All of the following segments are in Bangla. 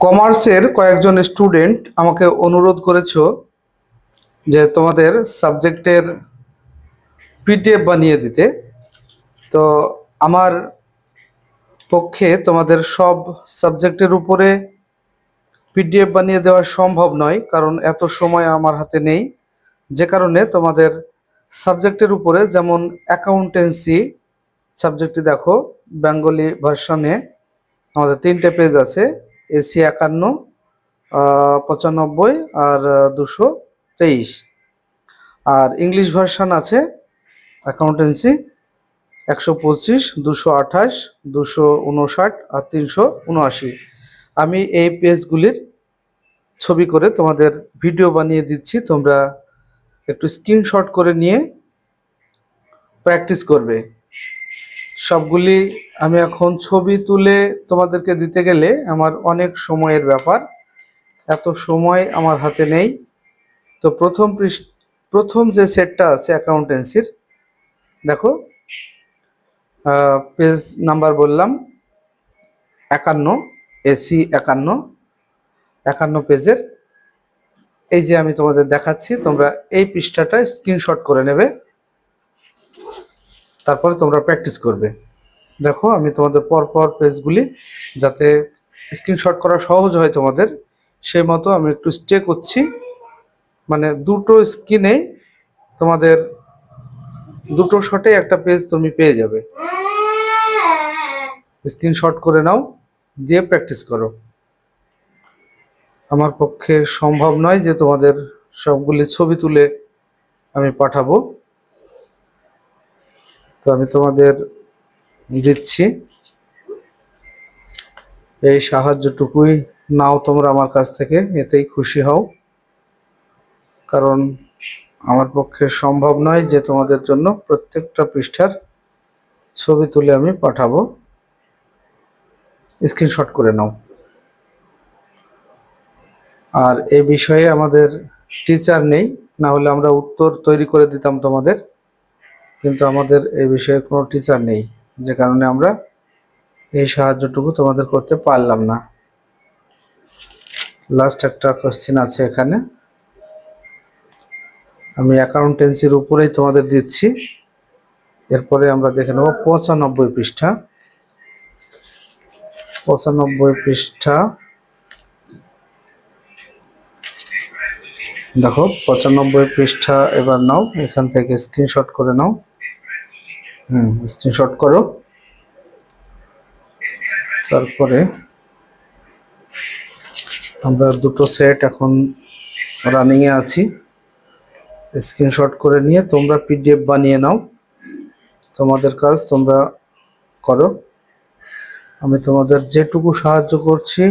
কমার্সের কয়েকজন স্টুডেন্ট আমাকে অনুরোধ করেছো যে তোমাদের সাবজেক্টের পিডিএফ বানিয়ে দিতে। তো আমার পক্ষে তোমাদের সব সাবজেক্টের উপরে পিডিএফ বানিয়ে দেওয়া সম্ভব নয়, কারণ এত সময় আমার হাতে নেই। যে কারণে তোমাদের সাবজেক্টের উপরে, যেমন অ্যাকাউন্টেন্সি সাবজেক্টটি দেখো, বেঙ্গলি ভার্সনে আমাদের 3টে পেজ আছে। এসি 51, 95 আর 223। আর ইংলিশ ভার্সন আছে অ্যাকাউন্টেন্সি 125, 228, 259 আর 379। আমি এই পেজগুলির ছবি করে তোমাদের ভিডিও বানিয়ে দিচ্ছি, তোমরা একটু স্ক্রিনশট করে নিয়ে প্র্যাকটিস করবে। সবগুলি আমি এখন ছবি তুলে তোমাদেরকে দিতে গেলে আমার অনেক সময়ের ব্যাপার, এত সময় আমার হাতে নেই। তো প্রথম যে সেটটা আছে অ্যাকাউন্টেন্সির, দেখো পেজ নাম্বার বললাম 51, এসি 51 পেজের। এই যে আমি তোমাদের দেখাচ্ছি, তোমরা এই পৃষ্ঠাটা স্ক্রিনশট করে নেবে, তারপরে তোমরা প্র্যাকটিস করবে। দেখো আমি তোমাদের পরপর পেজগুলি, যাতে স্ক্রিনশট করা সহজ হয় তোমাদের, সেই মতো আমি একটু স্টে করছি। মানে দুটো স্ক্রিনে তোমাদের দুটো শটে একটা পেজ তুমি পেয়ে যাবে। স্ক্রিনশট করে নাও, দিয়ে প্র্যাকটিস করো। আমার পক্ষে সম্ভব নয় যে তোমাদের সবগুলি ছবি তুলে আমি পাঠাবো, তো আমি তোমাদের দিচ্ছি এই সাহায্যটুকুই। নাও তোমরা আমার কাছ থেকে, এতেই খুশি হও, কারণ আমার পক্ষে সম্ভব নয় যে তোমাদের জন্য প্রত্যেকটা পৃষ্ঠার ছবি তুলে আমি পাঠাবো। স্ক্রিনশট করে নাও। আর এই বিষয়ে আমাদের টিচার নেই, না হলে আমরা উত্তর তৈরি করে দিতাম তোমাদের, কিন্তু আমাদের এই বিষয়ে কোনো টিচার নেই, যে কারণে আমরা এই সাহায্যটুকু তোমাদের করতে পারলাম না। লাস্ট একটা কোশ্চেন আছে এখানে, আমি অ্যাকাউন্টেন্সির উপরেই তোমাদের দিচ্ছি। এরপরে আমরা দেখে নেব 95 পৃষ্ঠা। 95 পৃষ্ঠা দেখো, 95 পৃষ্ঠা এবার নাও, এখান থেকে স্ক্রিনশট করে নাও। স্ক্রিনশট করো। তারপরে আমরা দুটো সেট এখন রানিংয়ে আছি। স্ক্রিনশট করে নিয়ে তোমরা পিডিএফ বানিয়ে নাও, তোমাদের কাজ তোমরা করো। আমি তোমাদের যেটুকু সাহায্য করছি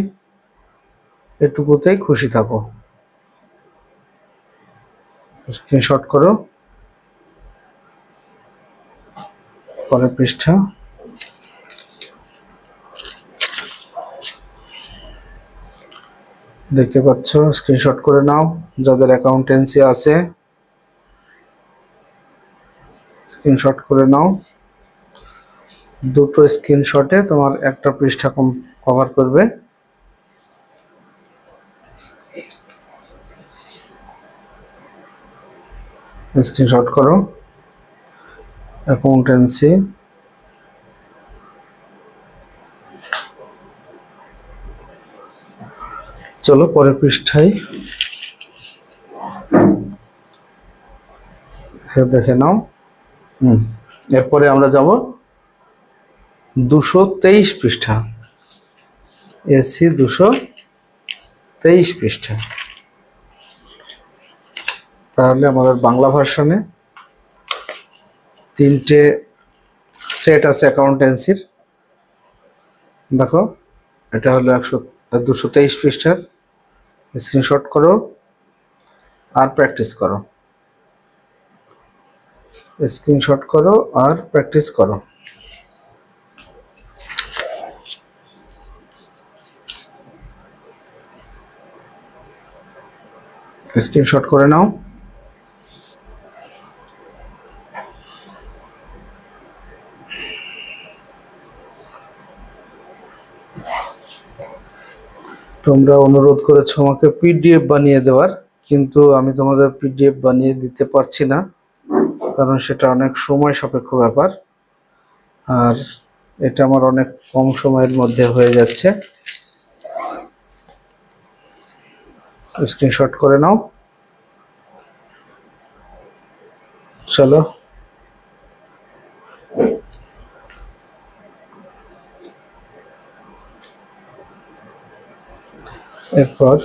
এটুকুতেই খুশি থাকো। স্ক্রিনশট করো। পরের পৃষ্ঠা, দেখতে পাচ্ছ, স্ক্রিনশট করে নাও। যাদের অ্যাকাউন্টেন্সি আছে স্ক্রিনশট করে নাও। দুটো স্ক্রিনশটে তোমার একটা পৃষ্ঠা কভার করবে। স্ক্রিনশট করো। অ্যাকাউন্টেন্সি, চলো পরের পৃষ্ঠায় দেখে নাও। এরপরে আমরা যাব 223 পৃষ্ঠা, এসি 223 পৃষ্ঠা। তাহলে আমাদের বাংলা ভার্সনে 3টে সেট আছে অ্যাকাউন্টেন্সির। দেখো, এটা হলো 223 পৃষ্ঠার। স্ক্রিনশট করো আর প্র্যাকটিস করো। স্ক্রিনশট করো আর প্র্যাকটিস করো। স্ক্রিনশট করে নাও। তোমরা অনুরোধ করেছো আমাকে পিডিএফ বানিয়ে দেওয়ার, কিন্তু আমি তোমাদের পিডিএফ বানিয়ে দিতে পারছি না, কারণ সেটা অনেক সময় সাপেক্ষ ব্যাপার, আর এটা আমার অনেক কম সময়ের মধ্যে হয়ে যাচ্ছে। স্ক্রিনশট করে নাও। চলো, এরপর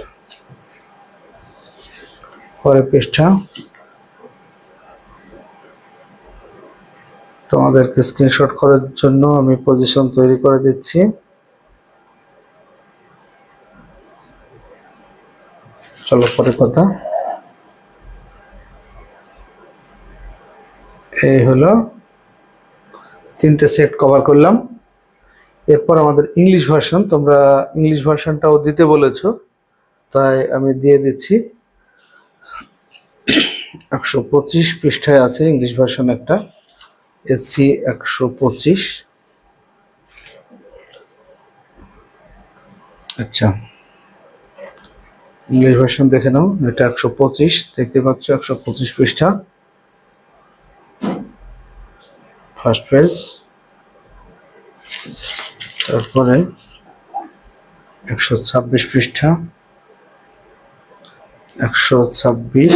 পরের পৃষ্ঠা তোমাদেরকে স্ক্রিনশট করার জন্য আমি পজিশন তৈরি করে দিচ্ছি। চলো পরের কথা। এই হলো 3টে সেট কভার করলাম। এরপর আমাদের ইংলিশ ভার্সন, তোমরা ইংলিশ ভার্সনটাও দিতে বলেছো, তাই আমি দিয়ে দিচ্ছি। 125 পৃষ্ঠায় আছে ইংলিশ ভার্সন একটা, এসসি 125। আচ্ছা, ইংলিশ ভার্সন দেখে নাও। এটা 125, দেখতে পাচ্ছ 125 পৃষ্ঠা, ফার্স্ট পেজ। তারপরে 126 পৃষ্ঠা, 126।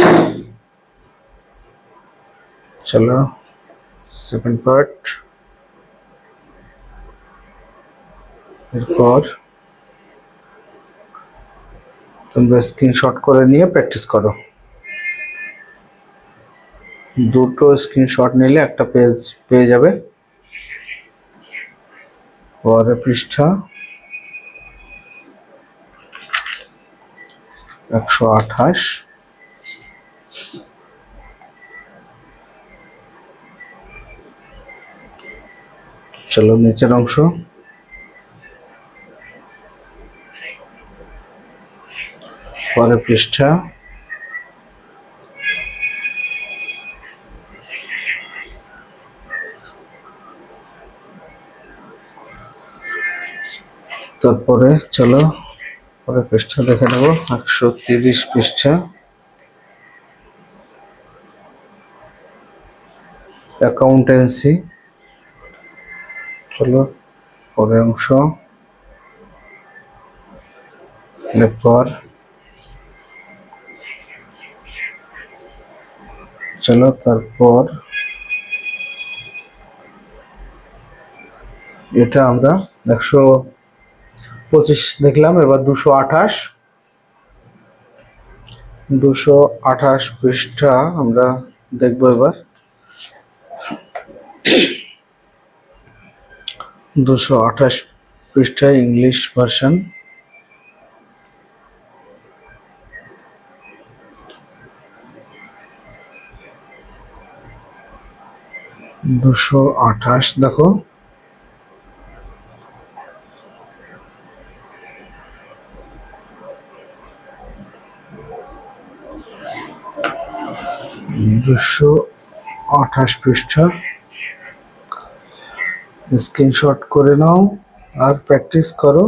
চলো সেকেন্ড পার্ট। এরপর তোমরা স্ক্রিনশট করে নিয়ে প্র্যাকটিস করো। দুটো স্ক্রিনশট নিলে একটা পেজ পেয়ে যাবে। পরের পৃষ্ঠা 128। চলো নিচের অংশ। পরের পৃষ্ঠা 130। তারপরে চলো পরের পৃষ্ঠা দেখে নেব। 130 পৃষ্ঠা, অ্যাকাউন্টেন্সি। চলো পরের অংশ। এরপর চলো তারপর এটা আমরা 125 দেখলাম, এবার 228 পৃষ্ঠা আমরা দেখবো এবার। 228 পৃষ্ঠায় ইংলিশ ভার্সন। দুশো 28 দেখো। দুশো 28 পৃষ্ঠা, স্ক্রিনশট করে নাও আর প্র্যাকটিস করো।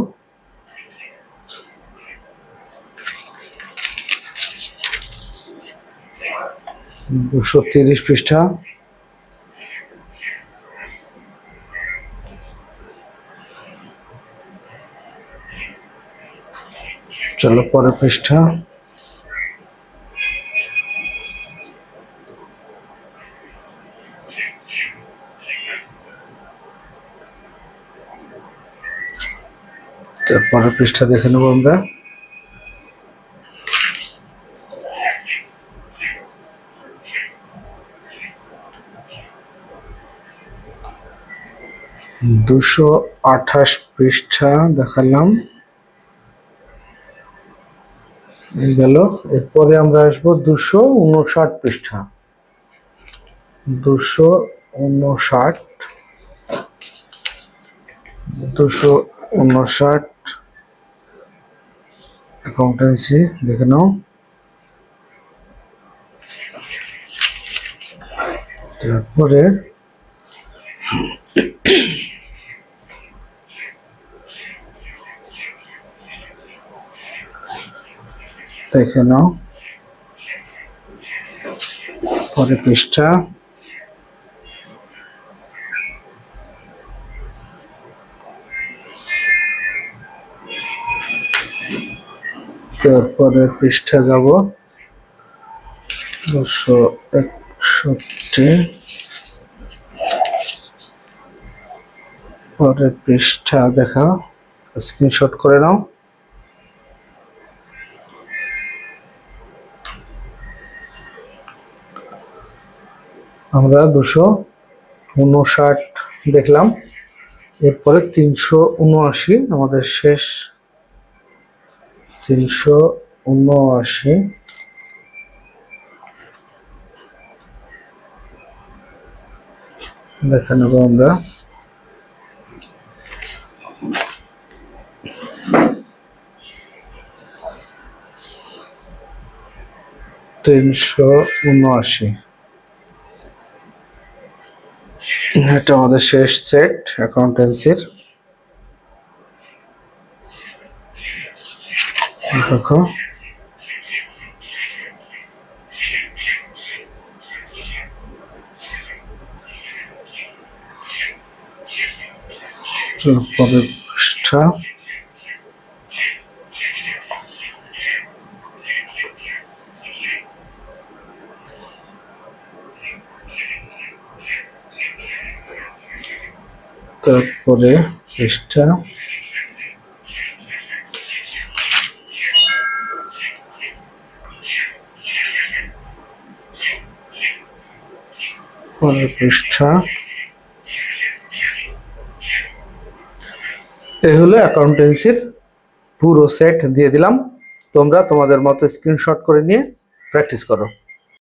দুশো 30 পৃষ্ঠা, চলো পরের পৃষ্ঠা। পরের পৃষ্ঠা দেখে নেবো আমরা। দুশো 28 পৃষ্ঠা দেখালাম, এই গেল। এরপরে আমরা আসবো 259 পৃষ্ঠা। 259 অ্যাকাউন্টেন্সি দেখে নাও। তারপরে দেখে নাও। পরের পৃষ্ঠা, তারপরের পৃষ্ঠা যাব 261। পরের পৃষ্ঠা দেখা, স্ক্রিনশট করে নাও। আমরা 259 দেখলাম, এরপরে 379 আমাদের শেষ। 379 দেখে নেব আমরা। এটা আমাদের শেষ সেট অ্যাকাউন্টেন্সির। দেখো পরের পৃষ্ঠা, তারপরে পৃষ্ঠা, পরের পৃষ্ঠা। এই হলো অ্যাকাউন্টেন্সির পুরো সেট দিয়ে দিলাম। তোমরা তোমাদের মতো স্ক্রিনশট করে নিয়ে প্র্যাকটিস করো।